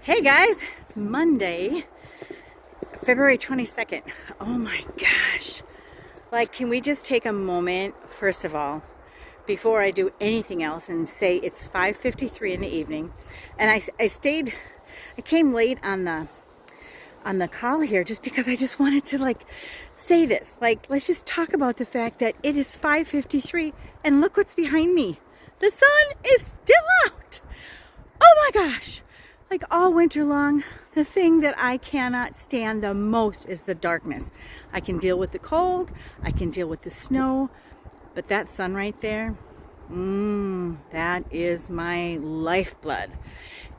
Hey guys, it's Monday, February 22nd. Oh my gosh. Like, can we just take a moment, first of all, before I do anything else and say it's 5:53 in the evening. And I came late on the call here just because I just wanted to say this. Let's just talk about the fact that it is 5:53 and look what's behind me. The sun is still out. Oh my gosh. Like all winter long, the thing that I cannot stand the most is the darkness. I can deal with the cold, I can deal with the snow, but that sun right there, that is my lifeblood.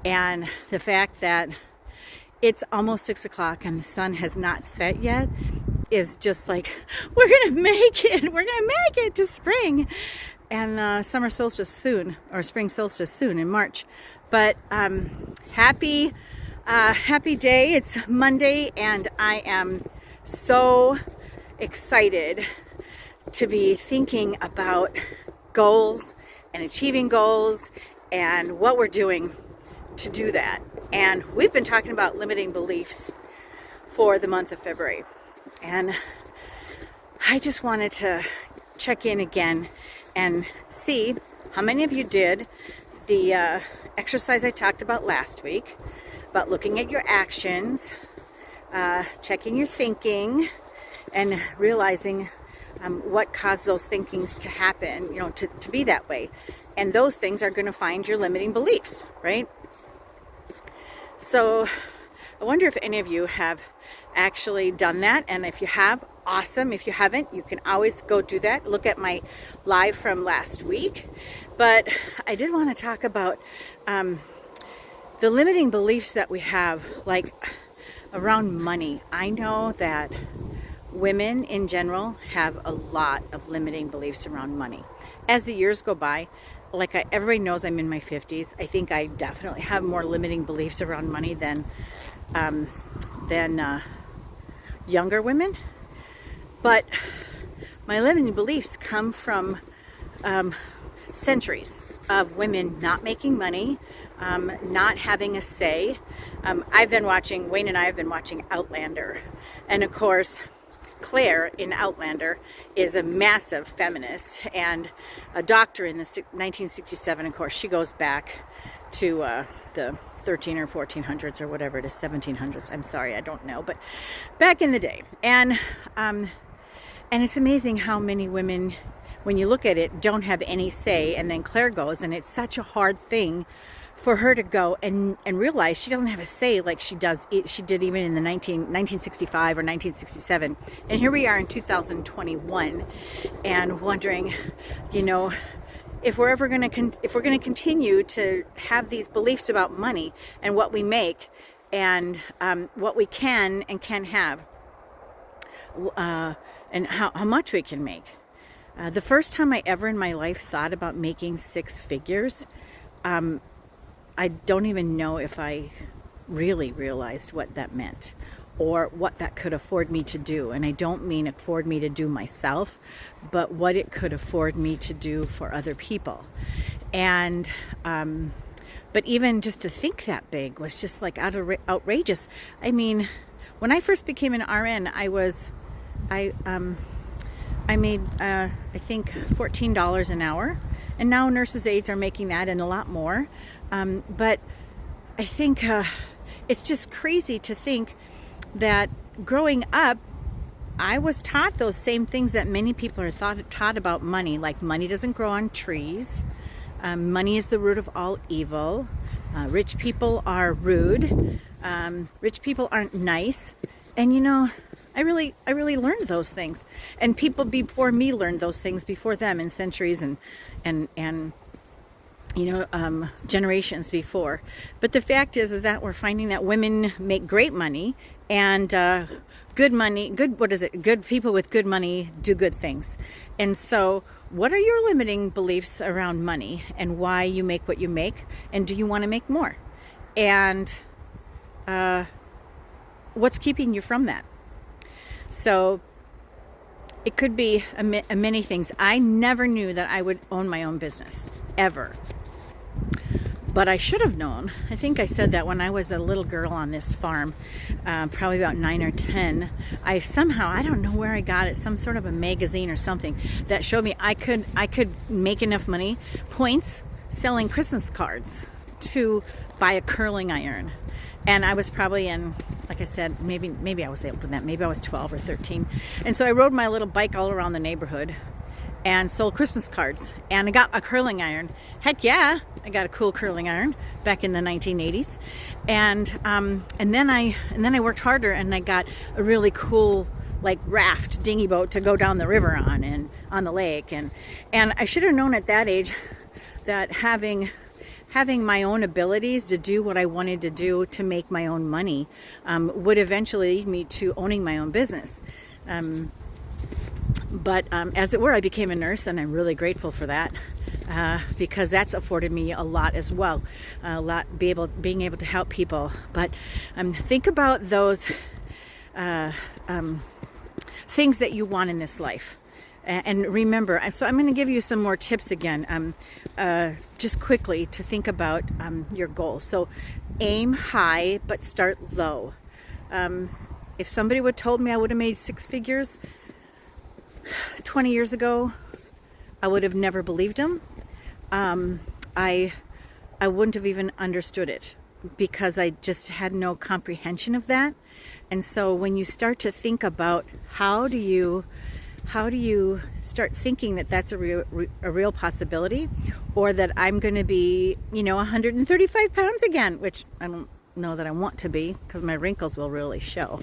And the fact that it's almost 6 o'clock and the sun has not set yet is just like, we're gonna make it to spring. And summer solstice soon, or spring solstice soon in March. But happy day. It's Monday and I am so excited to be thinking about goals and achieving goals and what we're doing to do that. And we've been talking about limiting beliefs for the month of February. And I just wanted to check in again and see how many of you did the exercise I talked about last week, about looking at your actions, checking your thinking, and realizing what caused those thinkings to happen, to be that way. And those things are going to find your limiting beliefs, right? So I wonder if any of you have actually done that, and if you have, awesome. If you haven't, you can always go do that. Look at my live from last week. But I did want to talk about the limiting beliefs that we have, like around money. I know that women in general have a lot of limiting beliefs around money. As the years go by, everybody knows I'm in my 50s. I think I definitely have more limiting beliefs around money than younger women. But my limiting beliefs come from centuries of women not making money, not having a say. Wayne and I have been watching Outlander. And of course, Claire in Outlander is a massive feminist and a doctor in the 1967. Of course, she goes back to the 13 or 1400s or whatever it is, 1700s. I'm sorry, I don't know, but back in the day. And it's amazing how many women, when you look at it, don't have any say. And then Claire goes, and it's such a hard thing for her to go and realize she doesn't have a say like she did even in the 1965 or 1967. And here we are in 2021 and wondering, if we're going to continue to have these beliefs about money and what we make and what we can and can't have, and how much we can make. The first time I ever in my life thought about making six figures, I don't even know if I really realized what that meant or what that could afford me to do. And I don't mean afford me to do myself, but what it could afford me to do for other people. And but even just to think that big was just outrageous. I mean, when I first became an RN, I made I think $14 an hour, and now nurses' aides are making that and a lot more. But I think it's just crazy to think that growing up, I was taught those same things that many people are taught about money, like money doesn't grow on trees, money is the root of all evil, rich people are rude, rich people aren't nice, and I really learned those things, and people before me learned those things before them in centuries and generations before. But the fact is that we're finding that women make great money, and good people with good money do good things. And so what are your limiting beliefs around money and why you make what you make, and do you want to make more? And what's keeping you from that? So it could be many things. I never knew that I would own my own business, ever. But I should have known. I think I said that when I was a little girl on this farm, probably about 9 or 10. I don't know where I got it, some sort of a magazine or something that showed me I could make enough money, points, selling Christmas cards to buy a curling iron. And I was probably in, like I said, maybe I was able to do that. Maybe I was 12 or 13. And so I rode my little bike all around the neighborhood and sold Christmas cards. And I got a curling iron. Heck yeah, I got a cool curling iron back in the 1980s. And then I worked harder, and I got a really cool like raft dinghy boat to go down the river on and on the lake. And I should have known at that age that having my own abilities to do what I wanted to do to make my own money would eventually lead me to owning my own business. But as it were, I became a nurse, and I'm really grateful for that because that's afforded me a lot as well, being able to help people. But think about those things that you want in this life. And remember, so I'm going to give you some more tips again, just quickly to think about your goals. So aim high, but start low. If somebody would have told me I would have made 6 figures 20 years ago, I would have never believed them. I wouldn't have even understood it because I just had no comprehension of that. And so when you start to think about how do you start thinking that that's a real possibility, or that I'm going to be, 135 pounds again, which I don't know that I want to be because my wrinkles will really show.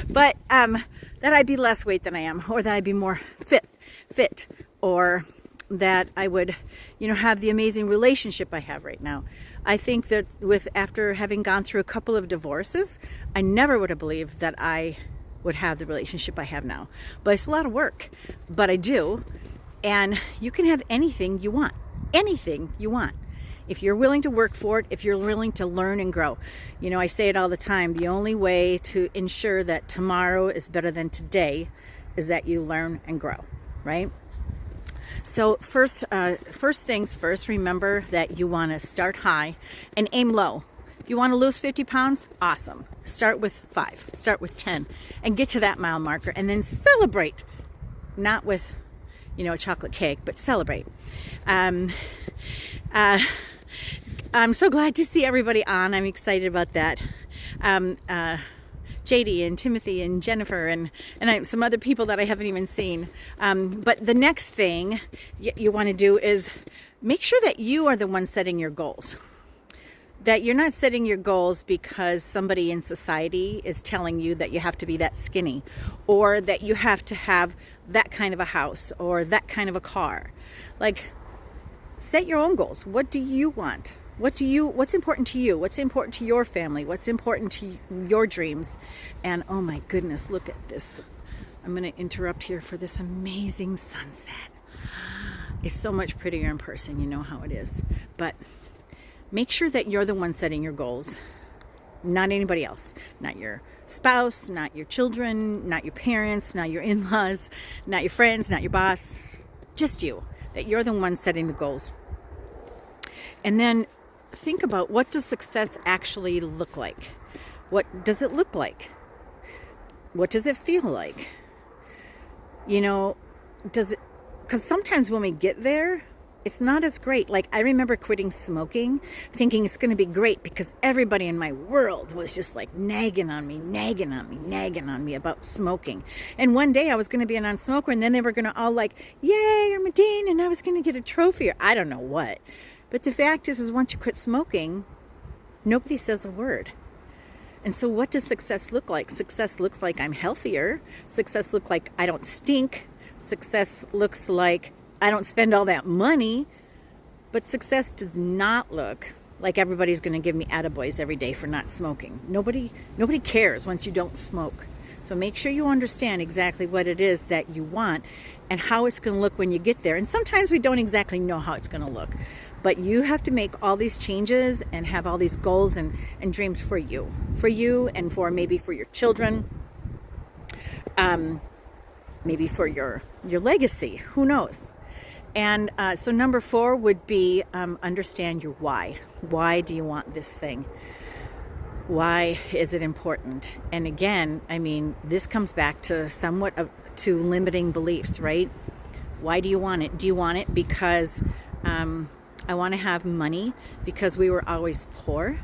But that I'd be less weight than I am, or that I'd be more fit, or that I would, have the amazing relationship I have right now. I think that after having gone through a couple of divorces, I never would have believed that I would have the relationship I have now. But it's a lot of work, but I do. And you can have anything you want, if you're willing to work for it, if you're willing to learn and grow. I say it all the time, the only way to ensure that tomorrow is better than today is that you learn and grow, right? So first things first, remember that you want to start high and aim low. If you want to lose 50 pounds, awesome. Start with 5, start with 10, and get to that mile marker, and then celebrate. Not with, a chocolate cake, but celebrate. I'm so glad to see everybody on. I'm excited about that. JD and Timothy and Jennifer and some other people that I haven't even seen. But the next thing you want to do is make sure that you are the one setting your goals. That you're not setting your goals because somebody in society is telling you that you have to be that skinny, or that you have to have that kind of a house or that kind of a car. Like, set your own goals. What do you want? What's important to you? What's important to your family? What's important to your dreams? And oh my goodness, look at this. I'm going to interrupt here for this amazing sunset. It's so much prettier in person. You know how it is. But make sure that you're the one setting your goals, not anybody else. Not your spouse, not your children, not your parents, not your in-laws, not your friends, not your boss. Just you. That you're the one setting the goals. And then think about, what does success actually look like? What does it look like? What does it feel like? Because sometimes when we get there, it's not as great. Like, I remember quitting smoking, thinking it's going to be great because everybody in my world was just like nagging on me about smoking. And one day I was going to be a non-smoker, and then they were going to all like, yay, you're Medine, and I was going to get a trophy, or I don't know what. But the fact is once you quit smoking, nobody says a word. And so what does success look like? Success looks like I'm healthier. Success looks like I don't stink. Success looks like I don't spend all that money. But success does not look like everybody's going to give me attaboys every day for not smoking. Nobody cares once you don't smoke. So make sure you understand exactly what it is that you want and how it's going to look when you get there. And sometimes we don't exactly know how it's going to look. But you have to make all these changes and have all these goals and dreams for you and maybe for your children, maybe for your legacy, who knows? And so number 4 would be understand your why. Why do you want this thing? Why is it important? And again, I mean, this comes back to to limiting beliefs, right? Why do you want it? Do you want it because I want to have money because we were always poor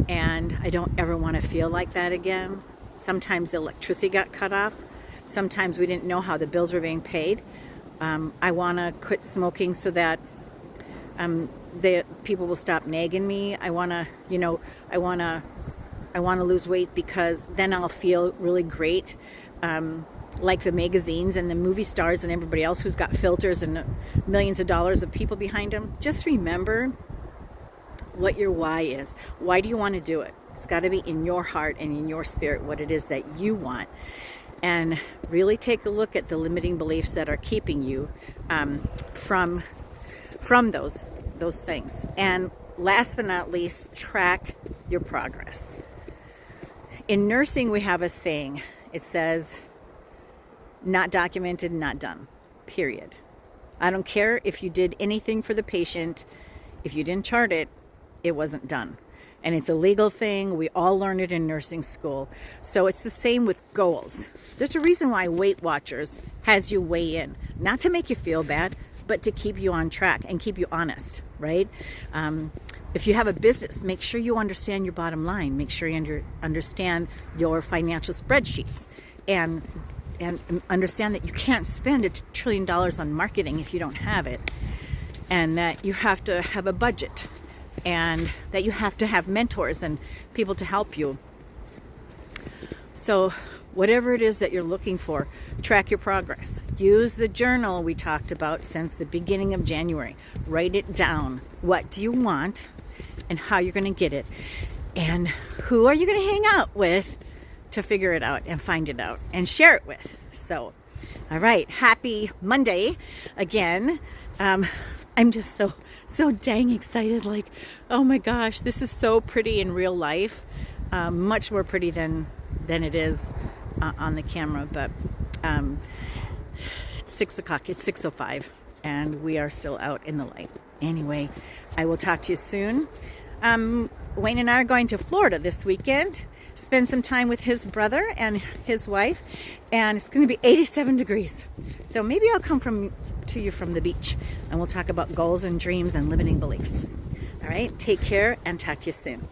and I don't ever want to feel like that again? Sometimes the electricity got cut off. Sometimes we didn't know how the bills were being paid. I want to quit smoking so that the people will stop nagging me. I want to lose weight because then I'll feel really great. Like the magazines and the movie stars and everybody else who's got filters and millions of dollars of people behind them. Just remember what your why is. Why do you want to do it? It's got to be in your heart and in your spirit what it is that you want. And really take a look at the limiting beliefs that are keeping you from those things. And last but not least, track your progress. In nursing, we have a saying. It says, not documented, not done, period. I don't care if you did anything for the patient. If you didn't chart it, it wasn't done. And it's a legal thing. We all learn it in nursing school. So it's the same with goals. There's a reason why Weight Watchers has you weigh in. Not to make you feel bad, but to keep you on track and keep you honest, right? If you have a business, make sure you understand your bottom line. Make sure you understand your financial spreadsheets. And understand that you can't spend $1 trillion on marketing if you don't have it. And that you have to have a budget. And that you have to have mentors and people to help you. So whatever it is that you're looking for, track your progress. Use the journal we talked about since the beginning of January. Write it down. What do you want and how you're going to get it? And who are you going to hang out with to figure it out and find it out and share it with? So, all right, happy Monday again. I'm just so dang excited. Like, oh my gosh, this is so pretty in real life. Much more pretty than it is on the camera. But it's 6 o'clock. It's 6:05, and we are still out in the light. Anyway, I will talk to you soon. Wayne and I are going to Florida this weekend. Spend some time with his brother and his wife, and it's going to be 87 degrees. So maybe I'll come to you from the beach, and we'll talk about goals and dreams and limiting beliefs. All right, take care and talk to you soon.